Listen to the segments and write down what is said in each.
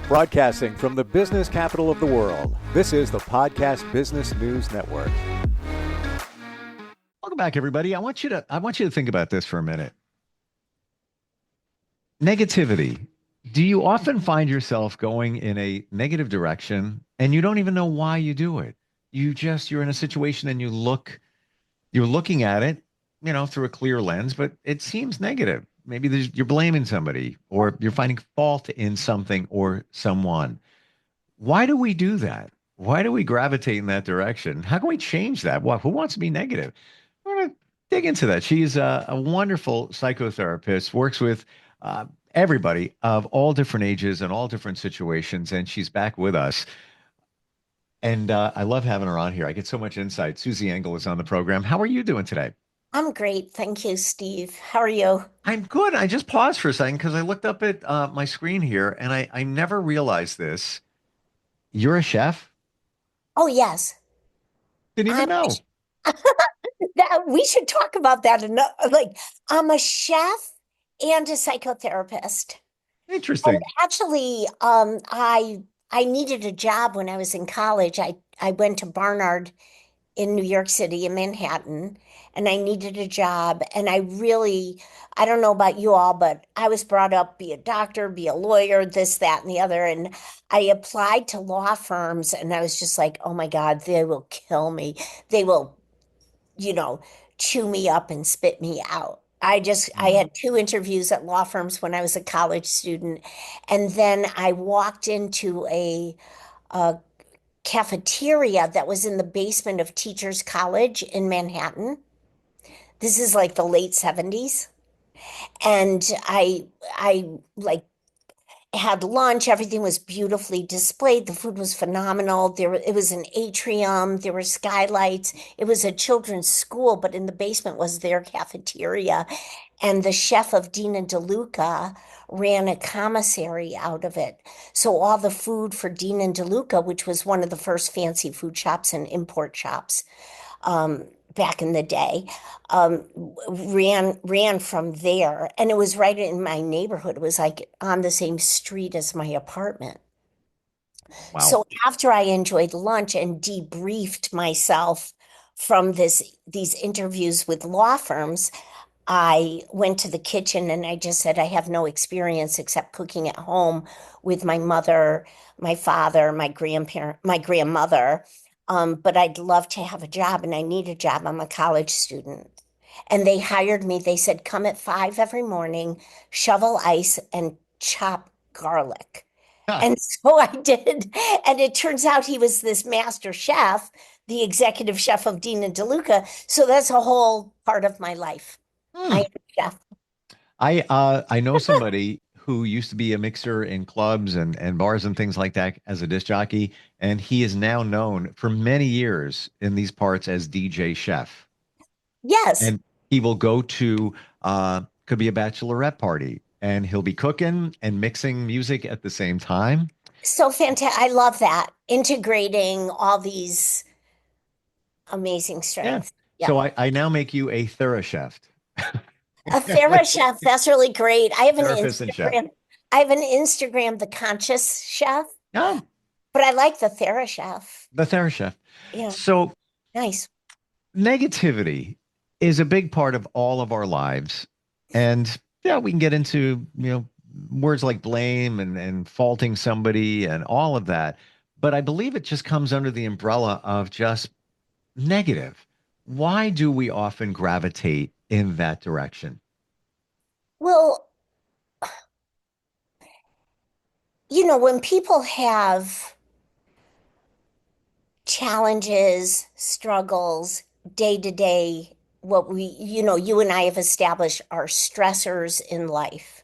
Broadcasting from the business capital of the world, this is the Podcast Business News Network. Welcome back, everybody. I want you to think about this for a minute. Negativity. Do you often find yourself going in a negative direction and you don't even know why you do it? You're in a situation and you're looking at it, through a clear lens, but it seems negative. Maybe you're blaming somebody or you're finding fault in something or someone. Why do we do that? Why do we gravitate in that direction? How can we change that? Who wants to be negative? We're going to dig into that. She's a wonderful psychotherapist, works with everybody of all different ages and all different situations, and she's back with us. And I love having her on here. I get so much insight. Susie Engel is on the program. How are you doing today? I'm great. Thank you, Steve. How are you? I'm good. I just paused for a second because I looked up at my screen here and I never realized this. You're a chef? Oh, yes. Didn't even know. We should talk about that. I'm a chef and a psychotherapist. Interesting. Actually, I needed a job when I was in college. I went to Barnard in New York City, in Manhattan, and I needed a job. And I don't know about you all, but I was brought up, be a doctor, be a lawyer, this, that, and the other. And I applied to law firms and I was just like, oh my God, they will kill me. They will, chew me up and spit me out. I had 2 interviews at law firms when I was a college student. And then I walked into a cafeteria that was in the basement of Teachers College in Manhattan. This is like the late 70s. And I had lunch. Everything was beautifully displayed. The food was phenomenal. It was an atrium. There were skylights. It was a children's school, but in the basement was their cafeteria. And the chef of Dina DeLuca ran a commissary out of it. So all the food for Dina DeLuca, which was one of the first fancy food shops and import shops, back in the day, ran from there, and it was right in my neighborhood. It was like on the same street as my apartment. Wow. So after I enjoyed lunch and debriefed myself from these interviews with law firms, I went to the kitchen and I just said, I have no experience except cooking at home with my mother, my father, my grandmother. But I'd love to have a job and I need a job. I'm a college student. And they hired me. They said, come at 5 every morning, shovel ice and chop garlic. And so I did. And it turns out he was this master chef, the executive chef of Dina DeLuca. So that's a whole part of my life. I am a chef. I know somebody who used to be a mixer in clubs and bars and things like that as a disc jockey, and he is now known for many years in these parts as DJ Chef. Yes. And he will go to could be a bachelorette party, and he'll be cooking and mixing music at the same time. So fantastic. I love that. Integrating all these amazing strengths. Yeah. So I now make you a TheraChef. A TheraChef, that's really great. I have an Therapist and chef. Instagram. I have an Instagram, The Conscious Chef. Oh, But I like the TheraChef. the TheraChef. Yeah. So Nice. negativity is a big part of all of our lives. And yeah, we can get into, words like blame and faulting somebody and all of that. But I believe it just comes under the umbrella of just negative. Why do we often gravitate in that direction? Well, when people have challenges, struggles, day to day, what you and I have established are stressors in life.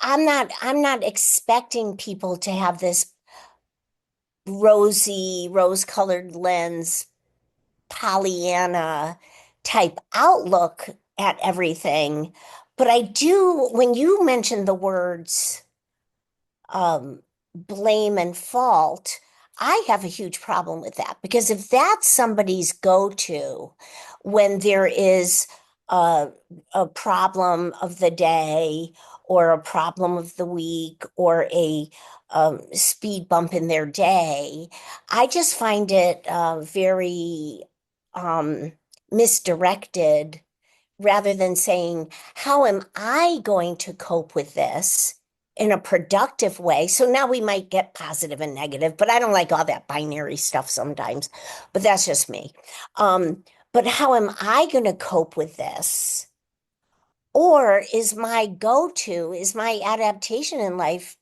I'm not expecting people to have this rose-colored lens, Pollyanna type outlook at everything. But I do, when you mention the words blame and fault, I have a huge problem with that, because if that's somebody's go-to when there is a problem of the day or a problem of the week or a speed bump in their day, I just find it very um, misdirected rather than saying, how am I going to cope with this in a productive way? So now we might get positive and negative, but I don't like all that binary stuff sometimes, but that's just me. But how am I going to cope with this? Or is my adaptation in life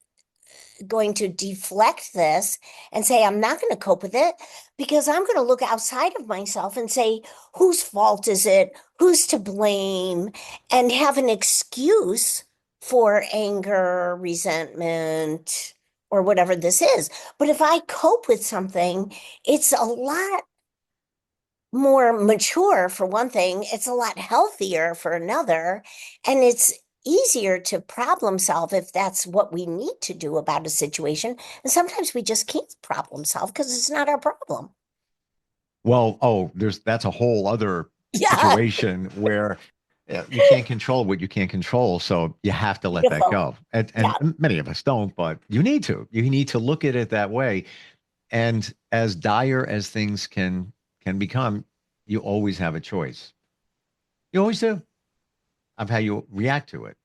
going to deflect this and say, I'm not going to cope with it because I'm going to look outside of myself and say, whose fault is it? Who's to blame? And have an excuse for anger, resentment, or whatever this is. But if I cope with something, it's a lot more mature for one thing, it's a lot healthier for another, and it's easier to problem solve if that's what we need to do about a situation. And sometimes we just can't problem solve because it's not our problem. Well, oh, that's a whole other Yeah. situation where you can't control what you can't control, so you have to let that Beautiful. go. And Yeah. many of us don't, but you need to. You need to look at it that way. And as dire as things can become, you always have a choice. You always do of how you react to it.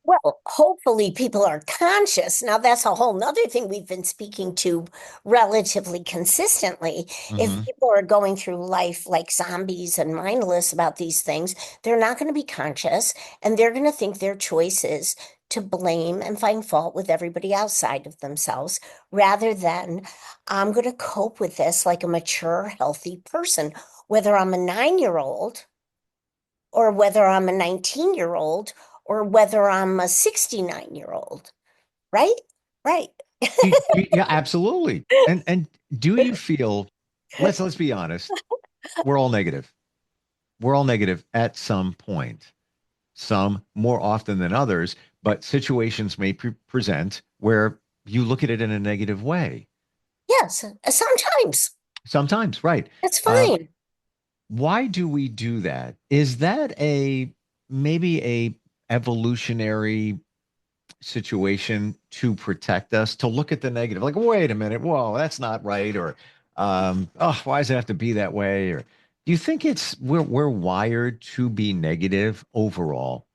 Well, hopefully people are conscious. Now, that's a whole nother thing we've been speaking to relatively consistently. If Hmm. people are going through life like zombies and mindless about these things, they're not going to be conscious and they're going to think their choice is to blame and find fault with everybody outside of themselves rather than I'm going to cope with this like a mature, healthy person, whether I'm a 9-year-old or whether I'm a 19-year-old or whether I'm a 69-year-old, right? Right. Yeah, absolutely. And do you feel, let's be honest, we're all negative. We're all negative at some point. Some more often than others, but situations may present where you look at it in a negative way. Yes, sometimes Sometimes, right. that's Uh, fine. why do we do that? Is that a maybe a evolutionary situation to protect us, to look at the negative, like, wait a minute, whoa, that's not right, or oh, why does it have to be that way? Or do you think it's we're wired to be negative overall?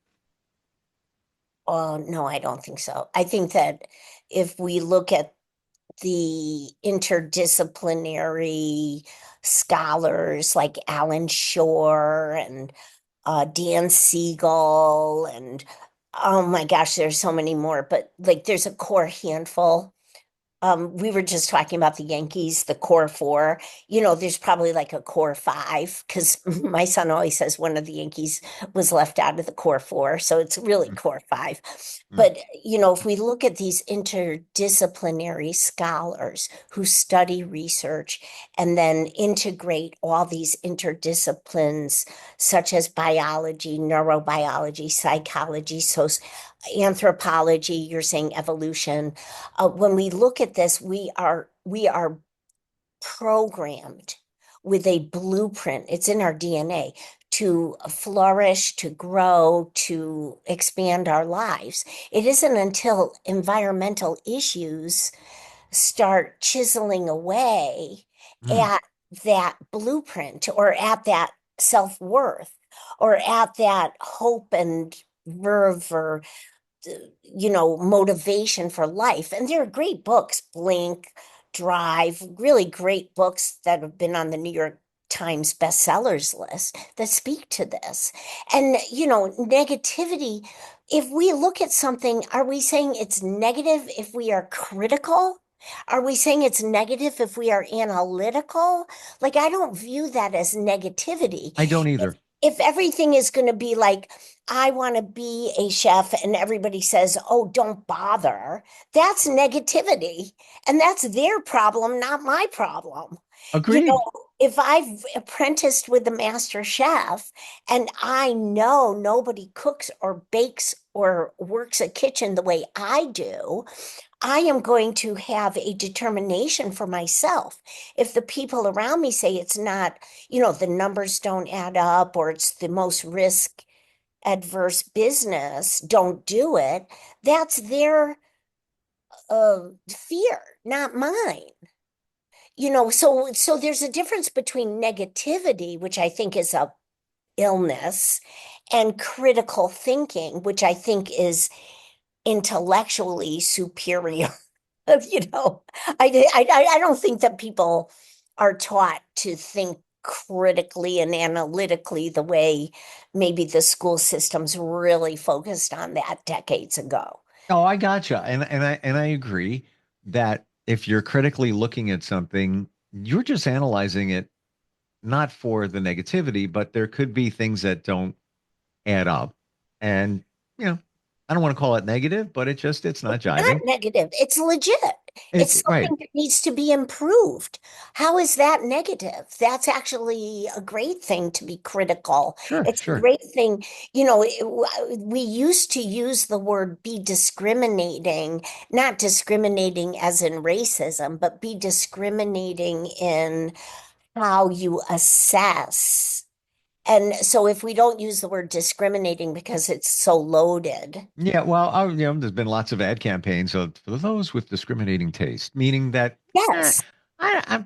Oh, no, I don't think so. I think that if we look at the interdisciplinary scholars like Alan Shore and Dan Siegel, and oh my gosh, there's so many more, but like there's a core handful. We were just talking about the Yankees, the core four. There's probably like a core five because my son always says one of the Yankees was left out of the core four. So it's really core five. Mm. But, if we look at these interdisciplinary scholars who study research and then integrate all these interdisciplines, such as biology, neurobiology, psychology, so anthropology, you're saying evolution. When we look at this, we are programmed with a blueprint. It's in our DNA to flourish, to grow, to expand our lives. It isn't until environmental issues start chiseling away Mm. at that blueprint or at that self-worth or at that hope and verve or motivation for life. And there are great books, Blink, Drive, really great books that have been on the New York Times bestsellers list that speak to this. And, negativity, if we look at something, are we saying it's negative if we are critical? Are we saying it's negative if we are analytical? Like, I don't view that as negativity. I don't If, either. if everything is going to be like, I want to be a chef, and everybody says, oh, don't bother. That's negativity. And that's their problem, not my problem. You know, Agreed. if I've apprenticed with the master chef and I know nobody cooks or bakes or works a kitchen the way I do, I am going to have a determination for myself. If the people around me say it's not, the numbers don't add up or it's the most risk adverse business, don't do it. That's their fear, not mine. So there's a difference between negativity, which I think is a illness, and critical thinking, which I think is intellectually superior. You know, I don't think that people are taught to think critically and analytically the way maybe the school systems really focused on that decades ago. Oh, I gotcha. And I agree that if you're critically looking at something, you're just analyzing it not for the negativity, but there could be things that don't add up. And, you know, I don't want to call it negative, but it's not Not jiving. negative. It's legit. It's Right. something that needs to be improved. How is that negative? That's actually a great thing to be critical. Sure, It's a sure. great thing. We used to use the word be discriminating, not discriminating as in racism, but be discriminating in how you assess. And so if we don't use the word discriminating because it's so loaded. Yeah, well, there's been lots of ad campaigns of for those with discriminating taste, meaning that eh, Yes. I'm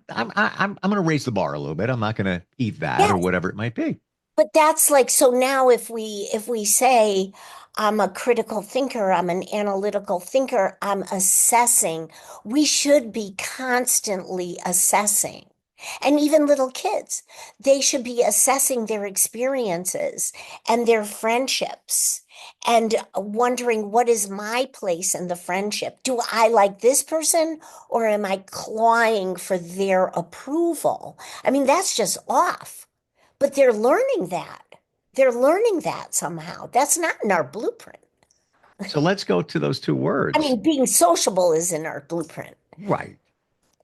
going to raise the bar a little bit. I'm not going to eat that or Yes. whatever it might be. But that's like, so now if we say I'm a critical thinker, I'm an analytical thinker, I'm assessing, we should be constantly assessing. And even little kids, they should be assessing their experiences and their friendships and wondering what is my place in the friendship? Do I like this person or am I clawing for their approval? I mean, that's just off. But they're learning that. They're learning that somehow. That's not in our blueprint. So let's go to those two I words. mean, being sociable is in our blueprint. Right.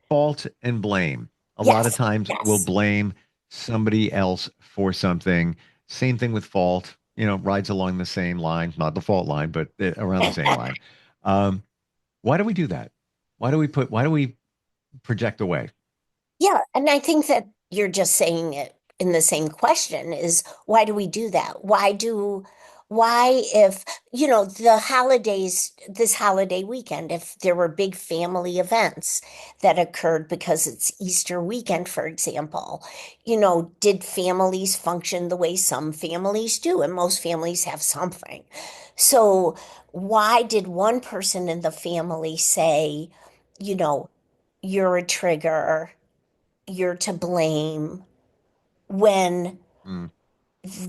Fault and blame. A lot of Yes, times we'll yes. blame somebody else for something. Same thing with fault, rides along the same line, not the fault line, but around the same line. Um, why do we do that? Why do we project away? Yeah, and I think that you're just saying it in the same question is why do we do that? Why if, the holidays, this holiday weekend, if there were big family events that occurred because it's Easter weekend, for example, did families function the way some families do? And most families have something. So why did one person in the family say, you know, you're a trigger? You're to blame when Mm,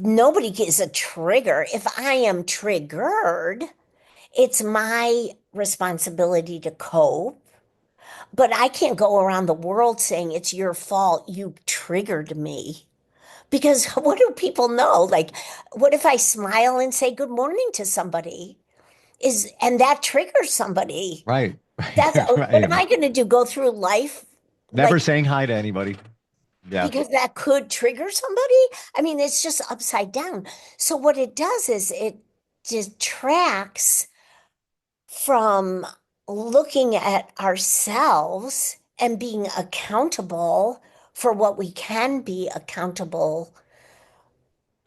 nobody is a trigger. If I am triggered, it's my responsibility to cope. But I can't go around the world saying it's your fault. You triggered me. Because what do people know? Like, what if I smile and say good morning to somebody? And that triggers somebody. right. That's what am Right. I going to do? Go through life Never like saying hi to anybody. Yeah. because that could trigger somebody. I mean, it's just upside down. So what it does is it detracts from looking at ourselves and being accountable for what we can be accountable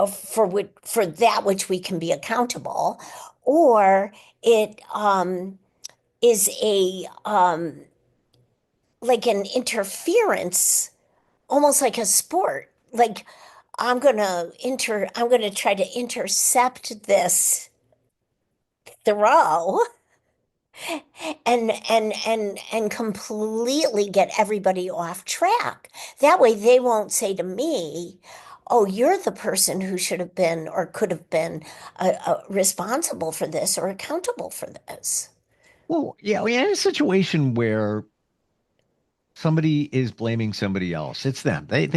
for that which we can be accountable, or it is a like an interference, almost like a sport. Like I'm gonna try to intercept this throw and completely get everybody off track. That way they won't say to me, "Oh, you're the person who should have been or could have been responsible for this or accountable for this." Well, yeah, we're in a situation where somebody is blaming somebody else. It's them. They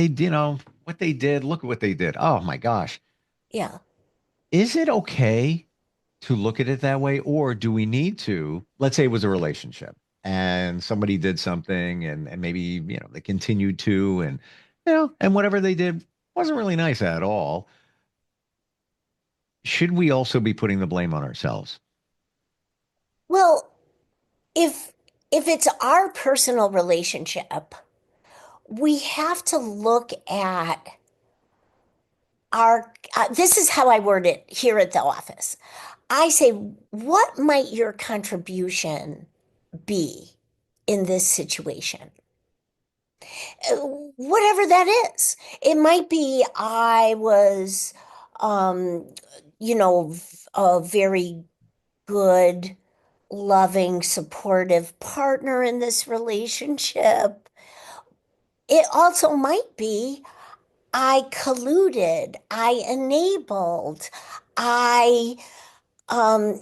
what they did. Look at what they did. Oh my gosh. Yeah. Is it okay to look at it that way, or do we need to? Let's say it was a relationship and somebody did something, and maybe they continued to, and whatever they did wasn't really nice at all. Should we also be putting the blame on ourselves? Well, if if it's our personal relationship, we have to look at this is how I word it here at the office. I say, what might your contribution be in this situation? Whatever that is. It might be I was, um, a very good, loving, supportive partner in this relationship. It also might be I colluded, I enabled, I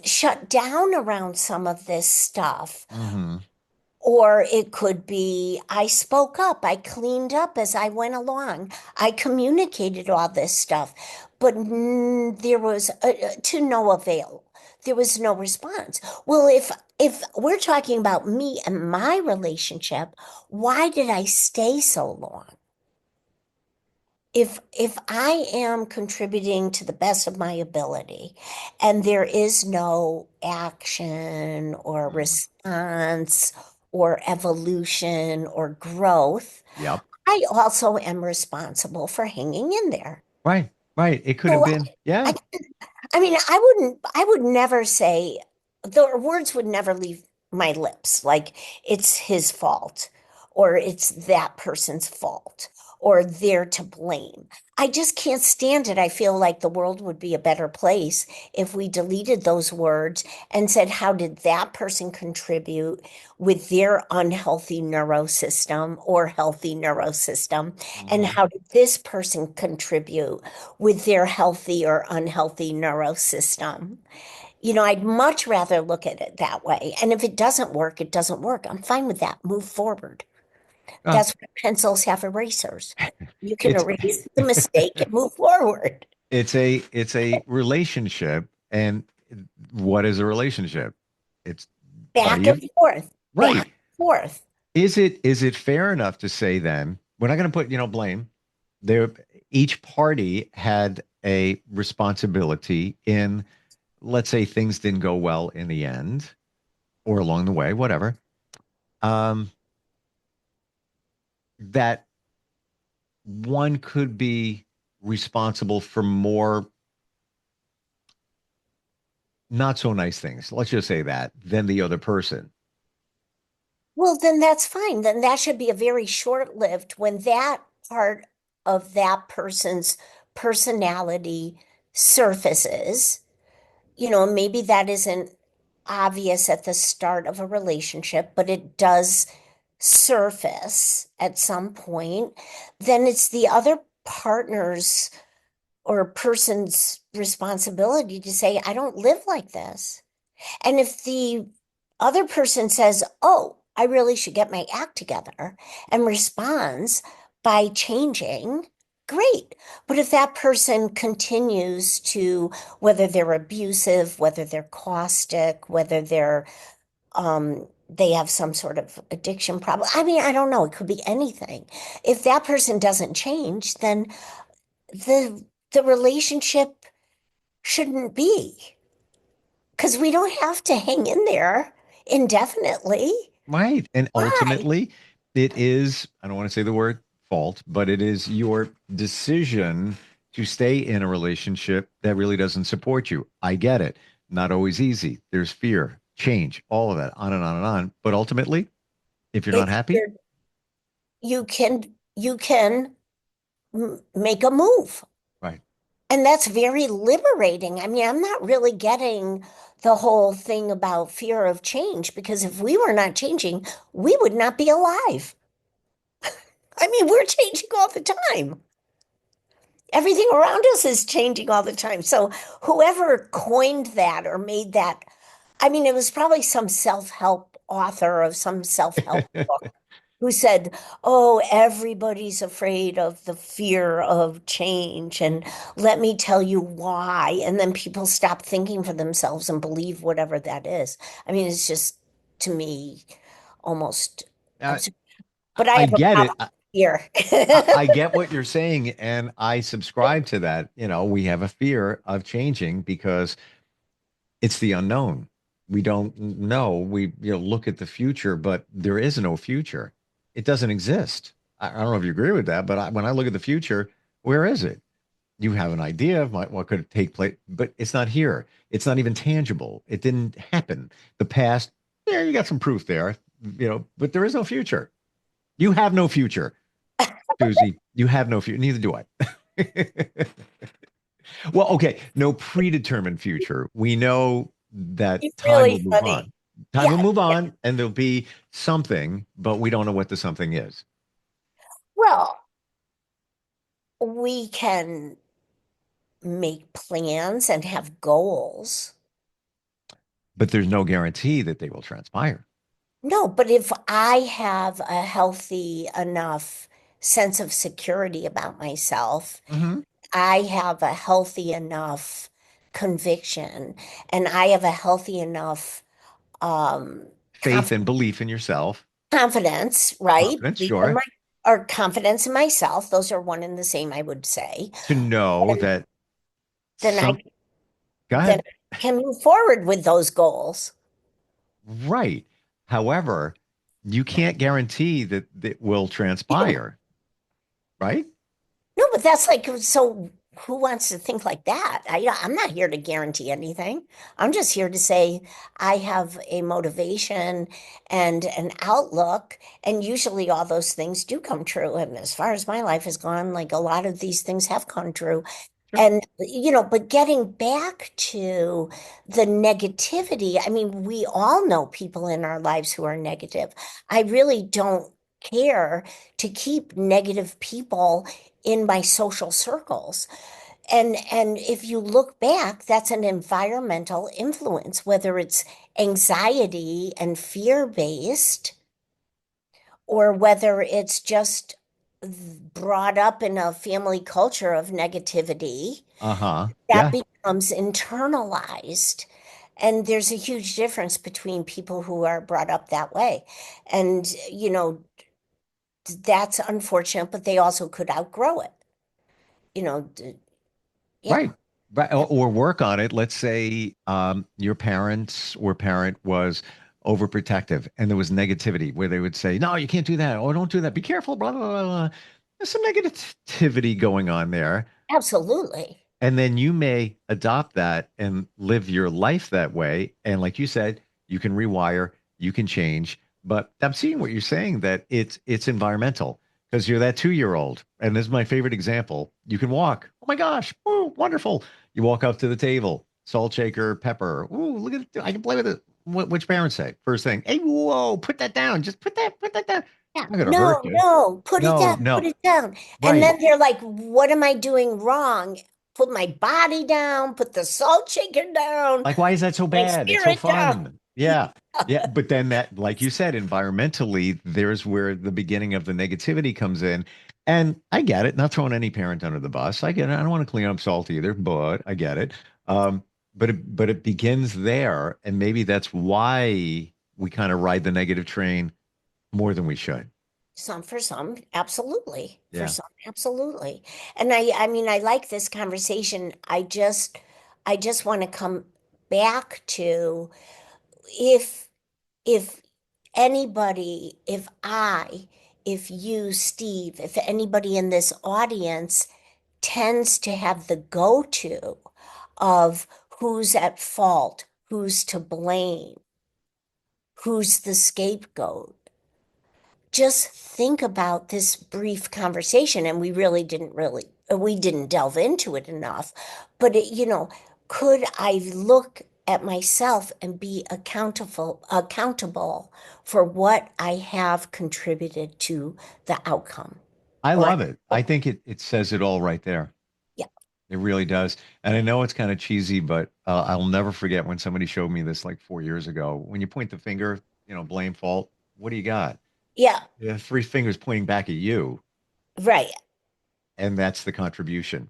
shut down around some of this stuff. Hmm. Or it could be I spoke up, I cleaned up as I went along, I communicated all this stuff, but there was to no avail. There was no response. Well, if we're talking about me and my relationship, why did I stay so long? If I am contributing to the best of my ability and there is no action or response or evolution or growth, Yep. I also am responsible for hanging in there. Right. Right. It could have So been, yeah. I, I mean, I would never say, the words would never leave my lips like it's his fault or it's that person's fault or they're to blame. I just can't stand it. I feel like the world would be a better place if we deleted those words and said, how did that person contribute with their unhealthy neurosystem or healthy neurosystem? And Mhm. how did this person contribute with their healthy or unhealthy neurosystem? I'd much rather look at it that way. And if it doesn't work, it doesn't work. I'm fine with that. Move forward. Uh, That's why pencils have erasers. You can it's erase the mistake and move forward. it's a relationship. And what is a relationship? It's are Back and you forth, back right? and forth. Is it fair enough to say then we're not going to put, blame there? Each party had a responsibility in, let's say things didn't go well in the end or along the way, whatever. Um, that one could be responsible for more not so nice things, let's just say that, than the other person. Well, then that's fine. Then that should be a very short-lived when that part of that person's personality surfaces. Maybe that isn't obvious at the start of a relationship, but it does surface at some point. Then it's the other partner's or person's responsibility to say, I don't live like this. And if the other person says, oh, I really should get my act together and responds by changing, great. But if that person continues to, whether they're abusive, whether they're caustic, whether they have some sort of addiction problem. I mean, I don't know. It could be anything. If that person doesn't change, then the relationship shouldn't be. Because we don't have to hang in there indefinitely. Right. And Why? ultimately, it is, I don't want to say the word fault, but it is your decision to stay in a relationship that really doesn't support you. I get it. Not always easy. There's fear, change, all of that, on and on and on. But ultimately, if you're not It's happy, you can make a move. right. And that's very liberating. I mean, I'm not really getting the whole thing about fear of change because if we were not changing, we would not be alive. I mean, we're changing all the time. Everything around us is changing all the time. So whoever coined that or made that, I mean, it was probably some self-help author of some self-help book who said, oh, everybody's afraid of the fear of change. And let me tell you why. And then people stop thinking for themselves and believe whatever that is. I mean, it's just, to me, almost Uh, absurd. But I I have a get it. problem here. I get what you're saying, and I subscribe to that. We have a fear of changing because it's the unknown. We don't know. We look at the future, but there is no future. It doesn't exist. I don't know if you agree with that, but when I look at the future, where is it? You have an idea of what could take place, but it's not here. It's not even tangible. It didn't happen. The past, yeah, you got some proof there, but there is no future. You have no future, Susie. You have no future. Neither do I. Well, okay, no predetermined future. We know that You're time will really move funny. on. Time will Yeah. move on, and there'll be something, but we don't know what the something is. Well, we can make plans and have goals. But there's no guarantee that they will transpire. No, but if I have a healthy enough sense of security about myself, Hmm. I have a healthy enough conviction, and I have a healthy enough um Faith and belief in yourself, confidence, right? confidence, Belief in sure, my or confidence in myself. Those are one and the same, I would say. to know And that then I some, go then ahead. I can move forward with those goals. Right. However, you can't guarantee that it will transpire, right? No, but that's like, so who wants to think like that? I'm not here to guarantee anything. I'm just here to say I have a motivation and an outlook, and usually all those things do come true. And as far as my life has gone, like a lot of these things have come true. Sure. And, but getting back to the negativity, I mean, we all know people in our lives who are negative. I really don't care to keep negative people in my social circles. And if you look back, that's an environmental influence, whether it's anxiety and fear based, or whether it's just brought up in a family culture of negativity Uh-huh. that Yeah. becomes internalized. And there's a huge difference between people who are brought up that way. And, that's unfortunate, but they also could outgrow it. You know, yeah, Right. Right. Or work on it. Let's say your parents or parent was overprotective and there was negativity where they would say, no, you can't do that. Or don't do that. Be careful, blah, blah, blah, blah. There's some negativity going on there. absolutely. And then you may adopt that and live your life that way. And like you said, you can rewire, you can change. But I'm seeing what you're saying that it's environmental because you're that 2 year old. And this is my favorite example. You can walk. Oh my gosh. Oh, wonderful. You walk up to the table, salt shaker, pepper. Oh, look at it. I can play with it. Which parents say? First thing, hey, whoa, put that down. Just put that down. Yeah. I'm not gonna hurt No, you. no, put it No, down, put no. it down. And Right. then they're like, what am I doing wrong? Put my body down, put the salt shaker down, Like, why is that so my bad? It's so spirit down. fun. Yeah. Yeah. But then that, like you said, environmentally, there's where the beginning of the negativity comes in. And I get it, not throwing any parent under the bus. I get it. I don't want to clean up salt either, but I get it. But it begins there. And maybe that's why we kind of ride the negative train more than we should. For some, absolutely. For Yeah. some, absolutely. And I mean, I like this conversation. I just want to come back to if if anybody, if you, Steve, if anybody in this audience tends to have the go-to of who's at fault, who's to blame, who's the scapegoat, just think about this brief conversation. And we didn't delve into it enough, but could I look at myself and be accountable for what I have contributed to the outcome? I Or, love it. I think it says it all right there. yeah, It really does. And I know it's kind of cheesy, but I'll never forget when somebody showed me this like 4 years ago. When you point the finger, blame, fault, what do you got? yeah, You have three fingers pointing back at you, right. and that's the contribution.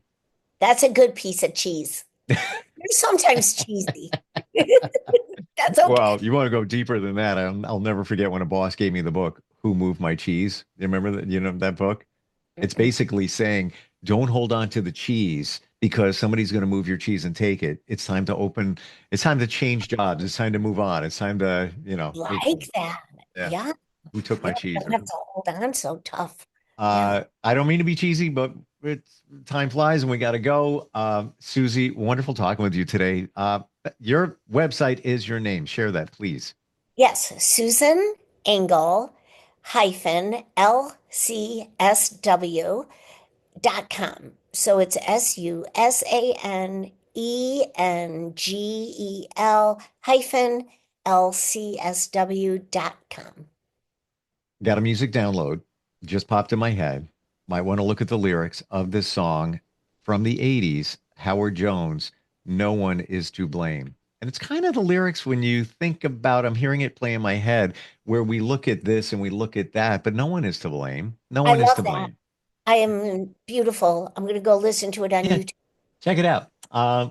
That's a good piece of cheese. You're sometimes cheesy. That's okay. Well, you want to go deeper than that. I'll never forget when a boss gave me the book, Who Moved My Cheese? You remember that, that book? It's basically saying, don't hold on to the cheese because somebody's going to move your cheese and take it. It's time to change jobs. It's time to move on. It's time to, Like that. yeah, Yeah. who took Yeah. my cheese? Don't have to hold on so tough. Yeah. I don't mean to be cheesy, but time flies and we got to go. Susie, wonderful talking with you today. Your website is your name. Share that, please. Yes, Susan Engel hyphen LCSW.com. So it's SUSANENGEL hyphen LCSW.com. Got a music download. Just popped in my head. Might want to look at the lyrics of this song from the 80s, Howard Jones, No One Is to Blame. And it's kind of the lyrics when you think about, I'm hearing it play in my head, where we look at this and we look at that, but no one is to blame. No I one is love to that. blame. I am beautiful. I'm going to go listen to it on Yeah, YouTube. check it out.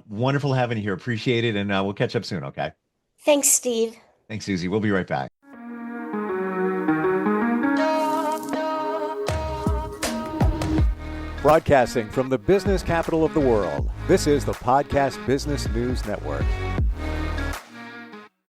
Wonderful having you here. Appreciate it. And we'll catch up soon. Okay. Thanks, Steve. Thanks, Susie. We'll be right back. Broadcasting from the business capital of the world, this is the Podcast Business News Network.